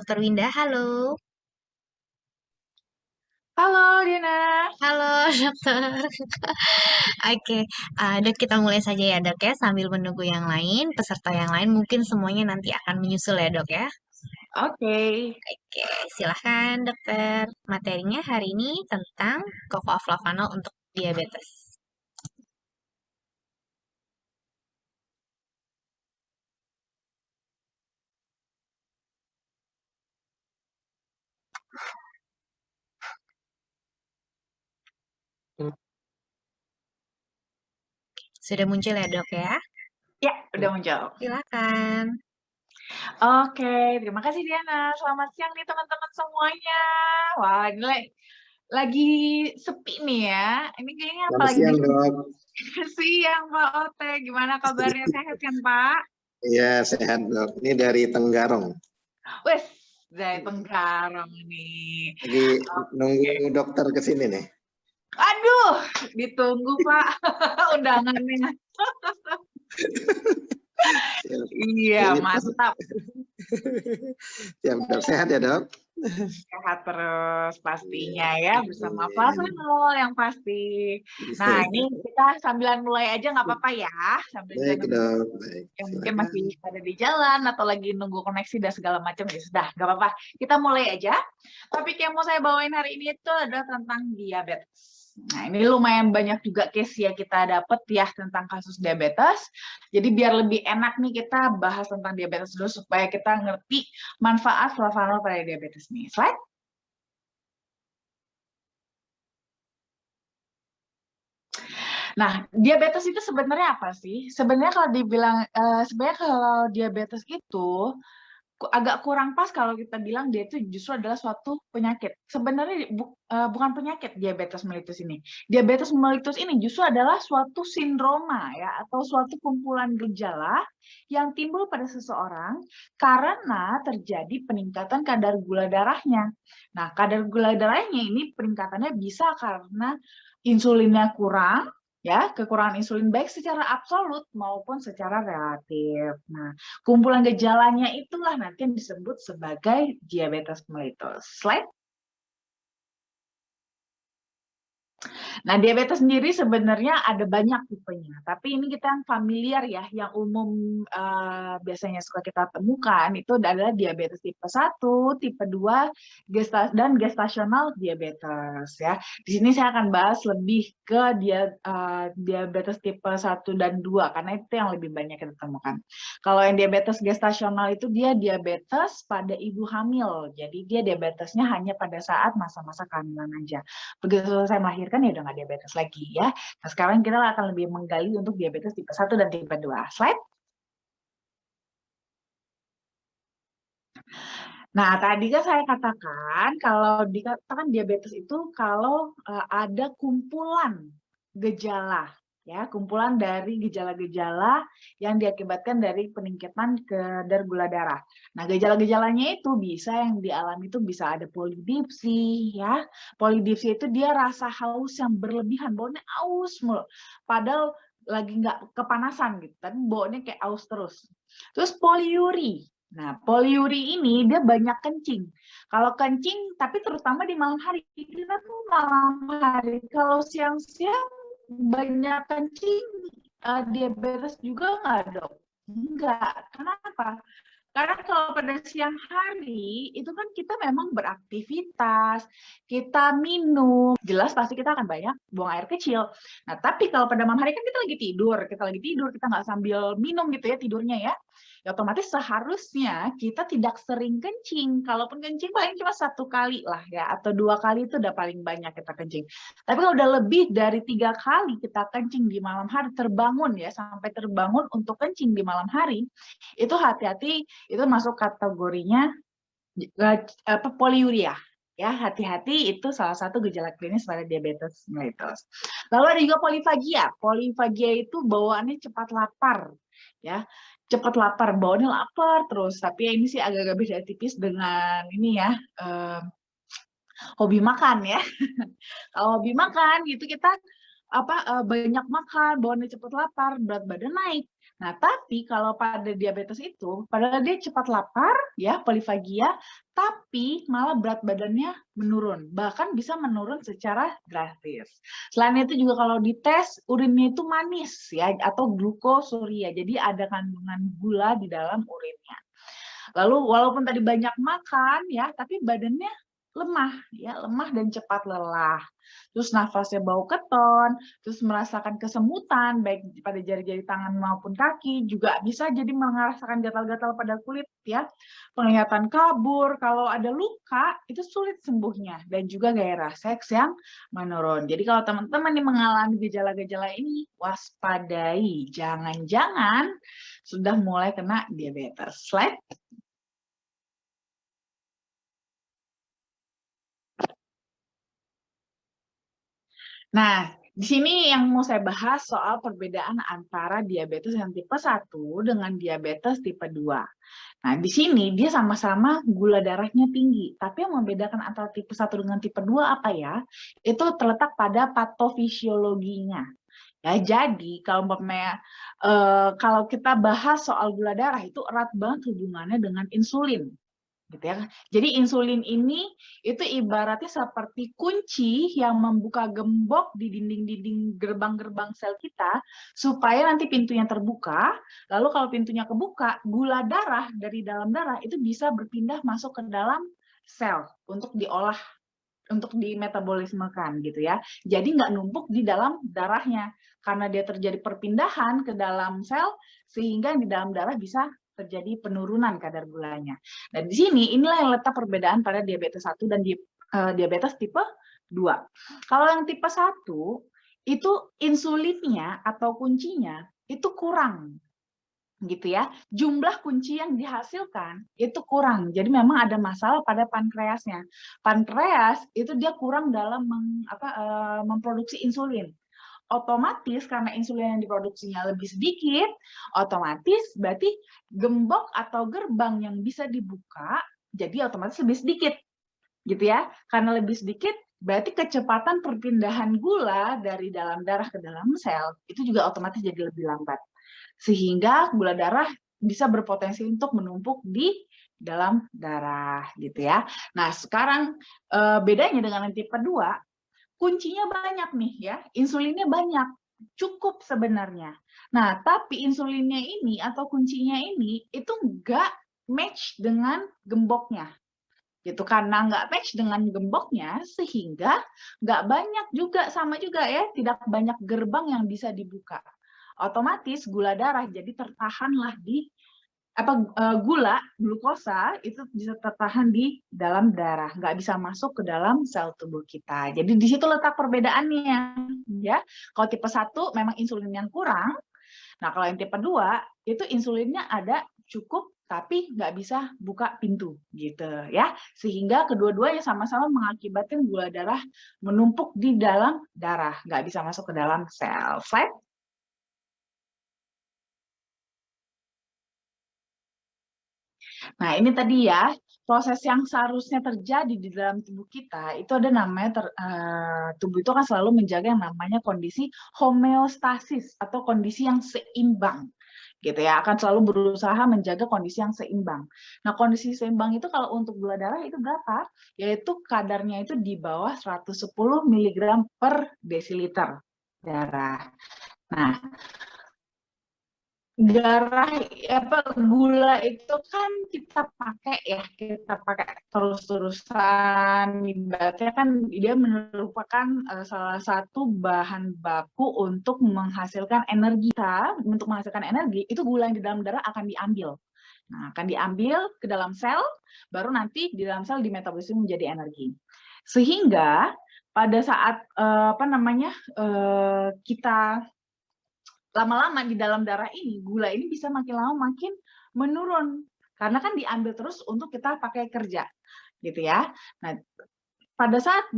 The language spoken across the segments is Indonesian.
Dokter Winda, halo. Halo Dina. Halo, dokter. Oke, dok kita mulai saja ya dok ya, sambil menunggu yang lain, peserta yang lain mungkin semuanya nanti akan menyusul ya dok ya. Oke. Oke, silahkan dokter. Materinya hari ini tentang Cocoa Flavanol untuk diabetes. Sudah muncul ya dok ya? Ya, udah muncul. Silakan. Oke, terima kasih Diana. Selamat siang nih teman-teman semuanya. Wah, ini lagi sepi nih ya. Ini kayaknya Selamat apalagi di siang, Dok. siang Pak Ote. Gimana kabarnya? Sehat kan Pak? Iya, sehat, Dok. Ini dari Tenggarong. Wes, dari Tenggarong nih. Lagi nunggu Oke. dokter ke sini nih. Aduh, ditunggu Pak undangannya. Siap. Iya, Jadi, mantap. siap, Dok. Sehat ya, Dok? Sehat terus Iya, pastinya ya bersama amin. Flavanol yang pasti. Nah, Bisa. ini kita sambilan mulai aja nggak apa-apa ya, sambil Baik, jangan Dok. Baik, yang mungkin silakan. masih ada di jalan atau lagi nunggu koneksi dan segala macam ya sudah nggak apa-apa. Kita mulai aja. Topik yang mau saya bawain hari ini itu adalah tentang diabetes. Nah, ini lumayan banyak juga case ya kita dapat ya tentang kasus diabetes. Jadi biar lebih enak nih kita bahas tentang diabetes dulu supaya kita ngerti manfaat flavanol pada diabetes nih. Slide. Nah, diabetes itu sebenarnya apa sih? Sebenarnya kalau dibilang, sebenarnya kalau diabetes itu agak kurang pas kalau kita bilang dia itu justru adalah suatu penyakit. Sebenarnya bukan penyakit diabetes mellitus ini. Diabetes mellitus ini justru adalah suatu sindroma ya atau suatu kumpulan gejala yang timbul pada seseorang karena terjadi peningkatan kadar gula darahnya. Nah, kadar gula darahnya ini peningkatannya bisa karena insulinnya kurang, ya, kekurangan insulin baik secara absolut maupun secara relatif. Nah, kumpulan gejalanya itulah nanti yang disebut sebagai diabetes mellitus. Slide. Nah, diabetes sendiri sebenarnya ada banyak tipenya, tapi ini kita yang familiar ya, yang umum biasanya suka kita temukan itu adalah diabetes tipe 1, tipe 2, dan gestasional diabetes ya. Di sini saya akan bahas lebih ke diabetes tipe 1 dan 2 karena itu yang lebih banyak kita temukan. Kalau yang diabetes gestasional itu dia diabetes pada ibu hamil, jadi dia diabetesnya hanya pada saat masa-masa kehamilan aja. Begitu selesai melahirkan ya udah nggak diabetes lagi ya. Nah, sekarang kita akan lebih menggali untuk diabetes tipe 1 dan tipe 2. Slide. Nah, tadi kan saya katakan kalau dikatakan diabetes itu kalau ada kumpulan gejala ya, kumpulan dari gejala-gejala yang diakibatkan dari peningkatan kadar gula darah. Nah, gejala-gejalanya itu bisa yang dialami itu bisa ada polidipsi ya. Polidipsi itu dia rasa haus yang berlebihan, baunya aus mulu. Padahal lagi nggak kepanasan gitu, tapi baunya kayak aus terus. Terus poliuri. Nah, poliuri ini dia banyak kencing. Kalau kencing, tapi terutama di malam hari. Kita tuh malam hari. Kalau siang-siang banyak kencing, diabetes juga nggak dok? Enggak. Kenapa? Karena kalau pada siang hari, itu kan kita memang beraktivitas, kita minum, jelas pasti kita akan banyak buang air kecil. Nah, tapi kalau pada malam hari kan kita lagi tidur, kita nggak sambil minum gitu ya tidurnya ya. Ya otomatis seharusnya kita tidak sering kencing. Kalaupun kencing paling cuma 1 kali lah ya, atau 2 kali itu udah paling banyak kita kencing. Tapi kalau udah lebih dari 3 kali kita kencing di malam hari, terbangun ya, sampai terbangun untuk kencing di malam hari, itu hati-hati, itu masuk kategorinya poliuria. Ya, hati-hati itu salah satu gejala klinis pada diabetes mellitus. Lalu ada juga polifagia. Polifagia itu bawaannya cepat lapar, ya. Cepat lapar, bawaannya lapar terus. Tapi ini sih agak-agak beda tipis dengan ini ya, hobi makan ya. Kalau hobi makan gitu kita banyak makan, bawaannya cepat lapar, berat badan naik. Nah, tapi kalau pada diabetes itu, padahal dia cepat lapar, ya, polifagia, tapi malah berat badannya menurun, bahkan bisa menurun secara drastis. Selain itu juga kalau dites urinnya itu manis, ya, atau glukosuria, jadi ada kandungan gula di dalam urinnya. Lalu walaupun tadi banyak makan, ya, tapi badannya lemah, ya, lemah dan cepat lelah. Terus nafasnya bau keton, terus merasakan kesemutan baik pada jari-jari tangan maupun kaki, juga bisa jadi merasakan gatal-gatal pada kulit, ya. Penglihatan kabur, kalau ada luka itu sulit sembuhnya, dan juga gairah seks yang menurun. Jadi kalau teman-teman nih mengalami gejala-gejala ini, waspadai, jangan-jangan sudah mulai kena diabetes. Slide. Nah, di sini yang mau saya bahas soal perbedaan antara diabetes yang tipe 1 dengan diabetes tipe 2. Nah, di sini dia sama-sama gula darahnya tinggi, tapi yang membedakan antara tipe 1 dengan tipe 2 apa ya? Itu terletak pada patofisiologinya. Ya, jadi kalau kalau kita bahas soal gula darah itu erat banget hubungannya dengan insulin. Gitu ya. Jadi insulin ini itu ibaratnya seperti kunci yang membuka gembok di dinding-dinding gerbang-gerbang sel kita supaya nanti pintunya terbuka. Lalu kalau pintunya kebuka, gula darah dari dalam darah itu bisa berpindah masuk ke dalam sel untuk diolah, untuk dimetabolismekan gitu ya. Jadi nggak numpuk di dalam darahnya karena dia terjadi perpindahan ke dalam sel sehingga di dalam darah bisa terjadi penurunan kadar gulanya. Dan di sini inilah yang letak perbedaan pada diabetes 1 dan diabetes tipe 2. Kalau yang tipe 1 itu insulinnya atau kuncinya itu kurang gitu ya. Jumlah kunci yang dihasilkan itu kurang. Jadi memang ada masalah pada pankreasnya. Pankreas itu dia kurang dalam memproduksi insulin. Otomatis karena insulin yang diproduksinya lebih sedikit, otomatis berarti gembok atau gerbang yang bisa dibuka jadi otomatis lebih sedikit. Gitu ya. Karena lebih sedikit berarti kecepatan perpindahan gula dari dalam darah ke dalam sel itu juga otomatis jadi lebih lambat. Sehingga gula darah bisa berpotensi untuk menumpuk di dalam darah gitu ya. Nah, sekarang bedanya dengan yang tipe 2, kuncinya banyak nih ya, insulinnya banyak, cukup sebenarnya. Nah, tapi insulinnya ini atau kuncinya ini itu nggak match dengan gemboknya. Gitu, karena nggak match dengan gemboknya, sehingga nggak banyak juga, sama juga ya, tidak banyak gerbang yang bisa dibuka. Otomatis gula darah jadi tertahanlah di gula, glukosa itu bisa tertahan di dalam darah, nggak bisa masuk ke dalam sel tubuh kita. Jadi di situ letak perbedaannya, ya. Kalau tipe 1 memang insulin yang kurang. Nah, kalau yang tipe 2 itu insulinnya ada cukup tapi nggak bisa buka pintu gitu ya. Sehingga kedua-duanya sama-sama mengakibatkan gula darah menumpuk di dalam darah, nggak bisa masuk ke dalam sel. Slide. Nah, ini tadi ya, proses yang seharusnya terjadi di dalam tubuh kita, itu ada namanya, tubuh itu akan selalu menjaga yang namanya kondisi homeostasis atau kondisi yang seimbang. Gitu ya, akan selalu berusaha menjaga kondisi yang seimbang. Nah, kondisi seimbang itu kalau untuk gula darah itu berapa? Yaitu kadarnya itu di bawah 110 mg per desiliter darah. Nah, gula itu kan kita pakai terus-terusan, ibaratnya kan dia merupakan salah satu bahan baku untuk menghasilkan energi. Untuk menghasilkan energi itu gula yang di dalam darah akan diambil. Nah, akan diambil ke dalam sel, baru nanti di dalam sel dimetabolisme menjadi energi. Sehingga pada saat kita lama-lama di dalam darah ini, gula ini bisa makin lama makin menurun. Karena kan diambil terus untuk kita pakai kerja. Gitu ya. Nah, pada saat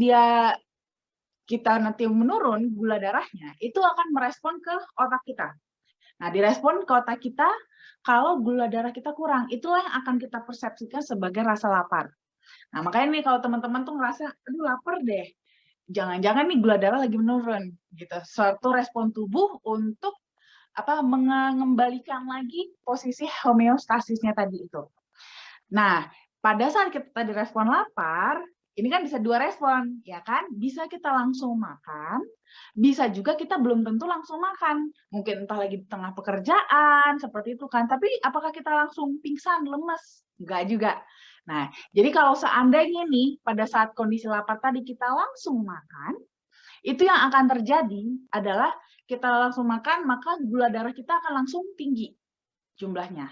kita nanti menurun gula darahnya, itu akan merespon ke otak kita. Nah, direspon ke otak kita, kalau gula darah kita kurang, itulah yang akan kita persepsikan sebagai rasa lapar. Nah, makanya nih kalau teman-teman tuh ngerasa, aduh lapar deh, jangan-jangan nih gula darah lagi menurun. Gitu. Suatu respon tubuh untuk mengembalikan lagi posisi homeostasisnya tadi itu. Nah, pada saat kita tadi respon lapar, ini kan bisa dua respon, ya kan? Bisa kita langsung makan, bisa juga kita belum tentu langsung makan. Mungkin entah lagi di tengah pekerjaan, seperti itu kan. Tapi apakah kita langsung pingsan, lemes? Enggak juga. Nah, jadi kalau seandainya nih, pada saat kondisi lapar tadi kita langsung makan, itu yang akan terjadi adalah kita langsung makan, maka gula darah kita akan langsung tinggi jumlahnya.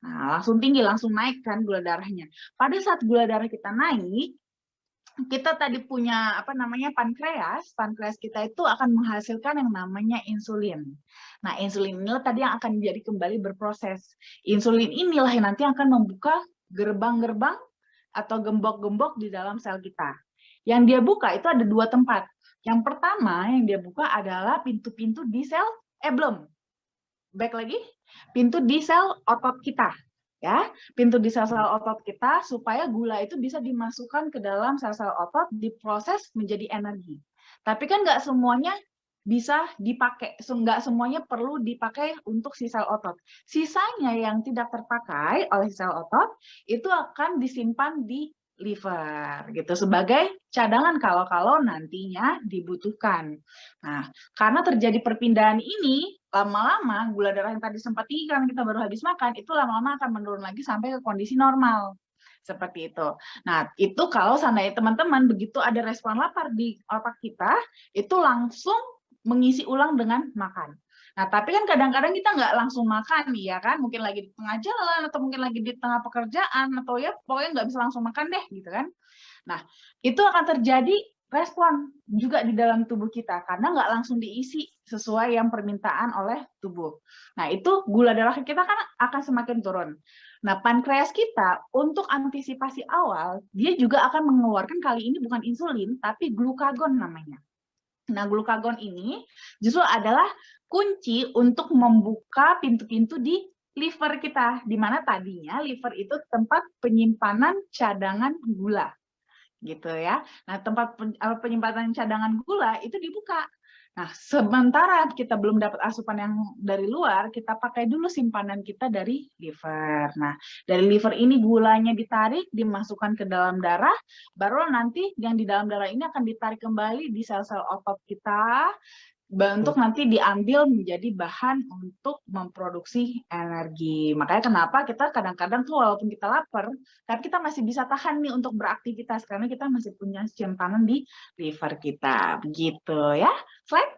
Nah, langsung tinggi, langsung naik kan gula darahnya. Pada saat gula darah kita naik, kita tadi punya pankreas kita itu akan menghasilkan yang namanya insulin. Nah, insulin inilah tadi yang akan jadi kembali berproses. Insulin inilah yang nanti akan membuka gerbang-gerbang atau gembok-gembok di dalam sel kita. Yang dia buka itu ada dua tempat. Yang pertama yang dia buka adalah pintu-pintu di sel, belum. Back lagi, pintu di sel otot kita. Ya, pintu di sel-sel otot kita supaya gula itu bisa dimasukkan ke dalam sel-sel otot, diproses menjadi energi. Tapi kan nggak semuanya bisa dipakai, nggak semuanya perlu dipakai untuk si sel otot. Sisanya yang tidak terpakai oleh sel otot itu akan disimpan di liver gitu sebagai cadangan kalau nantinya dibutuhkan. Nah, karena terjadi perpindahan ini, lama-lama gula darah yang tadi sempat tinggi karena kita baru habis makan, itu lama-lama akan menurun lagi sampai ke kondisi normal. Seperti itu. Nah, itu kalau seandainya teman-teman begitu ada respon lapar di otak kita, itu langsung mengisi ulang dengan makan. Nah, tapi kan kadang-kadang kita nggak langsung makan nih, ya kan? Mungkin lagi di tengah jalan, atau mungkin lagi di tengah pekerjaan, atau ya pokoknya nggak bisa langsung makan deh, gitu kan? Nah, itu akan terjadi respon juga di dalam tubuh kita, karena nggak langsung diisi sesuai yang permintaan oleh tubuh. Nah, itu gula darah kita kan akan semakin turun. Nah, pankreas kita untuk antisipasi awal, dia juga akan mengeluarkan kali ini bukan insulin, tapi glukagon namanya. Nah, glukagon ini justru adalah kunci untuk membuka pintu-pintu di liver kita, di mana tadinya liver itu tempat penyimpanan cadangan gula, gitu ya. Nah, tempat penyimpanan cadangan gula itu dibuka. Nah, sementara kita belum dapat asupan yang dari luar, kita pakai dulu simpanan kita dari liver. Nah, dari liver ini gulanya ditarik, dimasukkan ke dalam darah, baru nanti yang di dalam darah ini akan ditarik kembali di sel-sel otot kita, untuk nanti diambil menjadi bahan untuk memproduksi energi. Makanya kenapa kita kadang-kadang tuh walaupun kita lapar, tapi kita masih bisa tahan nih untuk beraktivitas karena kita masih punya simpanan di liver kita. Begitu ya. Slide.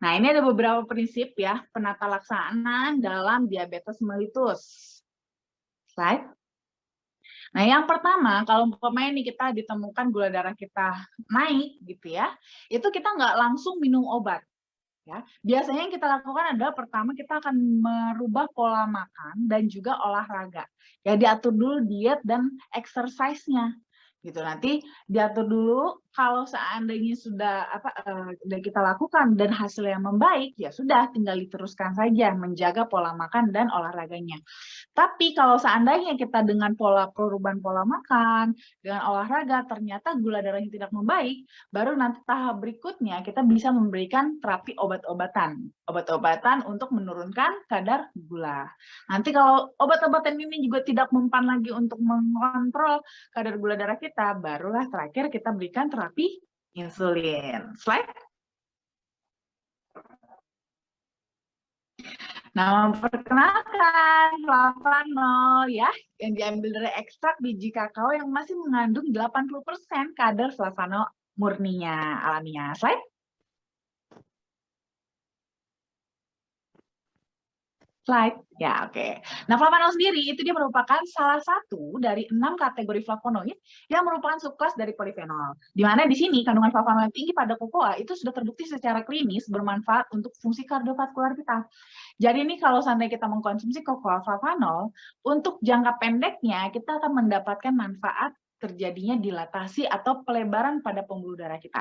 Nah, ini ada beberapa prinsip ya penata laksanaan dalam diabetes mellitus. Slide. Nah, yang pertama, kalau umpamanya nih kita ditemukan gula darah kita naik gitu ya, itu kita nggak langsung minum obat. Ya. Biasanya yang kita lakukan adalah pertama kita akan merubah pola makan dan juga olahraga. Ya, diatur dulu diet dan exercise-nya. Gitu, nanti diatur dulu, kalau seandainya sudah kita lakukan dan hasilnya membaik, ya sudah tinggal diteruskan saja menjaga pola makan dan olahraganya. Tapi kalau seandainya kita dengan perubahan pola makan, dengan olahraga ternyata gula darahnya tidak membaik, baru nanti tahap berikutnya kita bisa memberikan terapi obat-obatan untuk menurunkan kadar gula. Nanti kalau obat-obatan ini juga tidak mempan lagi untuk mengontrol kadar gula darah kita, barulah terakhir kita berikan terapi insulin. Slide. Nah, memperkenalkan flavanol ya, yang diambil dari ekstrak biji kakao yang masih mengandung 80% kadar flavanol murninya, alaminya. Slide. Slide. Ya, oke. Nah, flavanol sendiri itu dia merupakan salah satu dari 6 kategori flavonoid yang merupakan subkelas dari polifenol. Di mana di sini kandungan flavanol yang tinggi pada kokoa itu sudah terbukti secara klinis bermanfaat untuk fungsi kardiovaskular kita. Jadi ini kalau seandainya kita mengkonsumsi kokoa flavanol, untuk jangka pendeknya kita akan mendapatkan manfaat terjadinya dilatasi atau pelebaran pada pembuluh darah kita.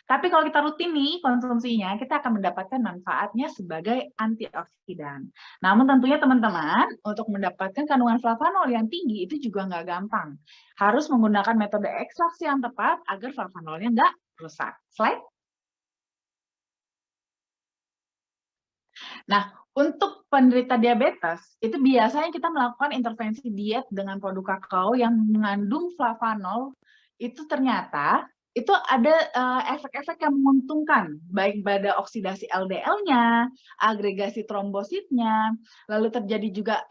Tapi kalau kita rutin nih konsumsinya, kita akan mendapatkan manfaatnya sebagai antioksidan. Namun tentunya teman-teman, untuk mendapatkan kandungan flavanol yang tinggi itu juga nggak gampang. Harus menggunakan metode ekstraksi yang tepat agar flavanolnya nggak rusak. Slide. Nah, untuk penderita diabetes, itu biasanya kita melakukan intervensi diet dengan produk kakao yang mengandung flavanol, itu ternyata itu ada efek-efek yang menguntungkan, baik pada oksidasi LDL-nya, agregasi trombositnya, lalu terjadi juga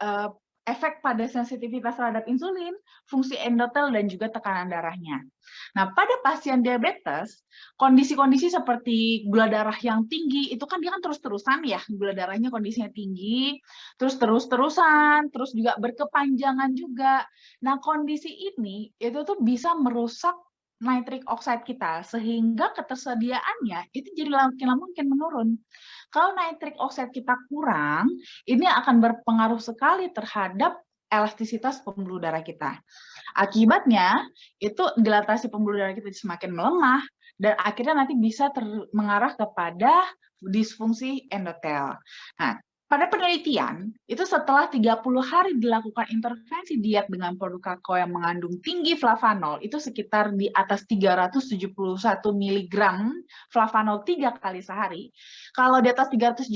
efek pada sensitivitas terhadap insulin, fungsi endotel, dan juga tekanan darahnya. Nah, pada pasien diabetes, kondisi-kondisi seperti gula darah yang tinggi, itu kan dia kan terus-terusan ya, gula darahnya kondisinya tinggi, terus-terusan, terus juga berkepanjangan juga. Nah, kondisi ini itu tuh bisa merusak nitric oxide kita, sehingga ketersediaannya itu jadi makin lama makin menurun. Kalau nitric oxide kita kurang, ini akan berpengaruh sekali terhadap elastisitas pembuluh darah kita. Akibatnya, itu dilatasi pembuluh darah kita semakin melemah, dan akhirnya nanti bisa mengarah kepada disfungsi endotel. Nah, pada penelitian, itu setelah 30 hari dilakukan intervensi diet dengan produk kakao yang mengandung tinggi flavanol, itu sekitar di atas 371 mg flavanol 3 kali sehari. Kalau di atas 371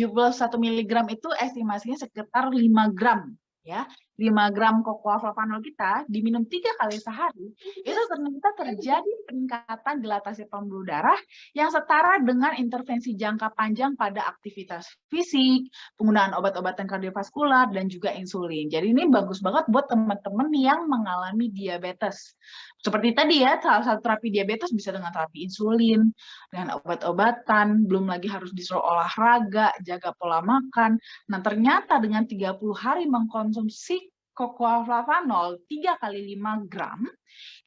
mg itu estimasinya sekitar 5 gram, ya. 5 gram cocoa flavanol kita diminum 3 kali sehari, itu ternyata terjadi peningkatan dilatasi pembuluh darah yang setara dengan intervensi jangka panjang pada aktivitas fisik, penggunaan obat-obatan kardiovaskular, dan juga insulin. Jadi ini bagus banget buat teman-teman yang mengalami diabetes. Seperti tadi ya, salah satu terapi diabetes bisa dengan terapi insulin, dengan obat-obatan, belum lagi harus disuruh olahraga, jaga pola makan. Nah, ternyata dengan 30 hari mengkonsumsi cocoa flavanol 3 kali 5 gram,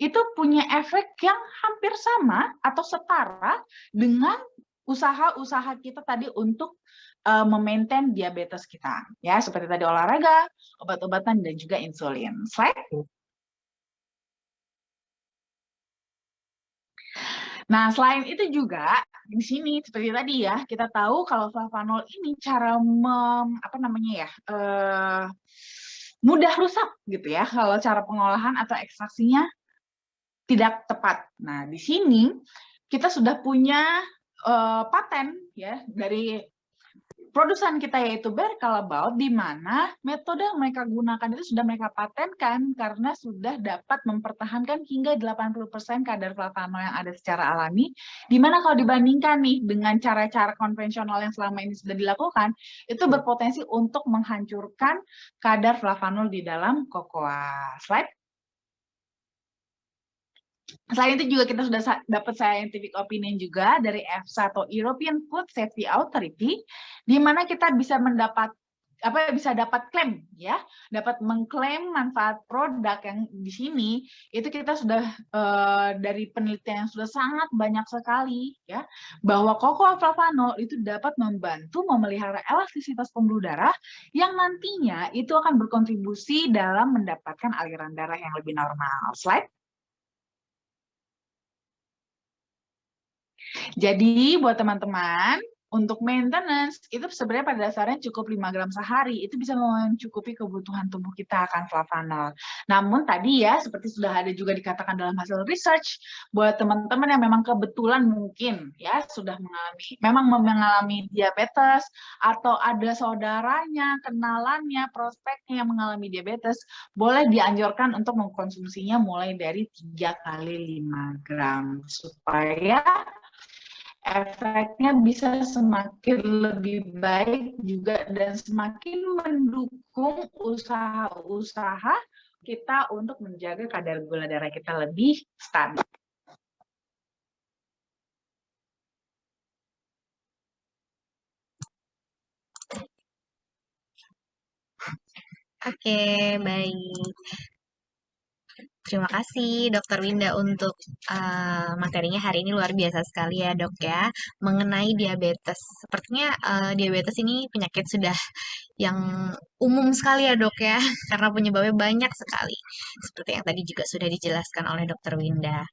itu punya efek yang hampir sama atau setara dengan usaha-usaha kita tadi untuk memaintain diabetes kita. Ya, seperti tadi olahraga, obat-obatan, dan juga insulin. Slide. Nah, selain itu juga di sini seperti tadi ya, kita tahu kalau flavanol ini cara mudah rusak gitu ya, kalau cara pengolahan atau ekstraksinya tidak tepat. Nah, di sini kita sudah punya paten ya dari produsen kita, yaitu Berkalabout, di mana metode yang mereka gunakan itu sudah mereka patenkan karena sudah dapat mempertahankan hingga 80% kadar flavanol yang ada secara alami, di mana kalau dibandingkan nih dengan cara-cara konvensional yang selama ini sudah dilakukan, itu berpotensi untuk menghancurkan kadar flavanol di dalam cocoa. Slide. Selain itu juga kita sudah dapat scientific opinion juga dari EFSA atau European Food Safety Authority, di mana kita bisa dapat klaim ya, dapat mengklaim manfaat produk yang di sini itu kita sudah dari penelitian yang sudah sangat banyak sekali ya, bahwa cocoa flavanol itu dapat membantu memelihara elastisitas pembuluh darah yang nantinya itu akan berkontribusi dalam mendapatkan aliran darah yang lebih normal. Slide. Jadi buat teman-teman, untuk maintenance itu sebenarnya pada dasarnya cukup 5 gram sehari, itu bisa mencukupi kebutuhan tubuh kita akan flavanol. Namun tadi ya, seperti sudah ada juga dikatakan dalam hasil research, buat teman-teman yang memang kebetulan mungkin ya sudah mengalami diabetes, atau ada saudaranya, kenalannya, prospeknya yang mengalami diabetes, boleh dianjurkan untuk mengkonsumsinya mulai dari 3 kali 5 gram, supaya efeknya bisa semakin lebih baik juga dan semakin mendukung usaha-usaha kita untuk menjaga kadar gula darah kita lebih stabil. Oke, baik. Terima kasih Dokter Winda untuk materinya hari ini, luar biasa sekali ya Dok ya, mengenai diabetes. Sepertinya diabetes ini penyakit sudah yang umum sekali ya Dok ya, karena penyebabnya banyak sekali. Seperti yang tadi juga sudah dijelaskan oleh Dokter Winda.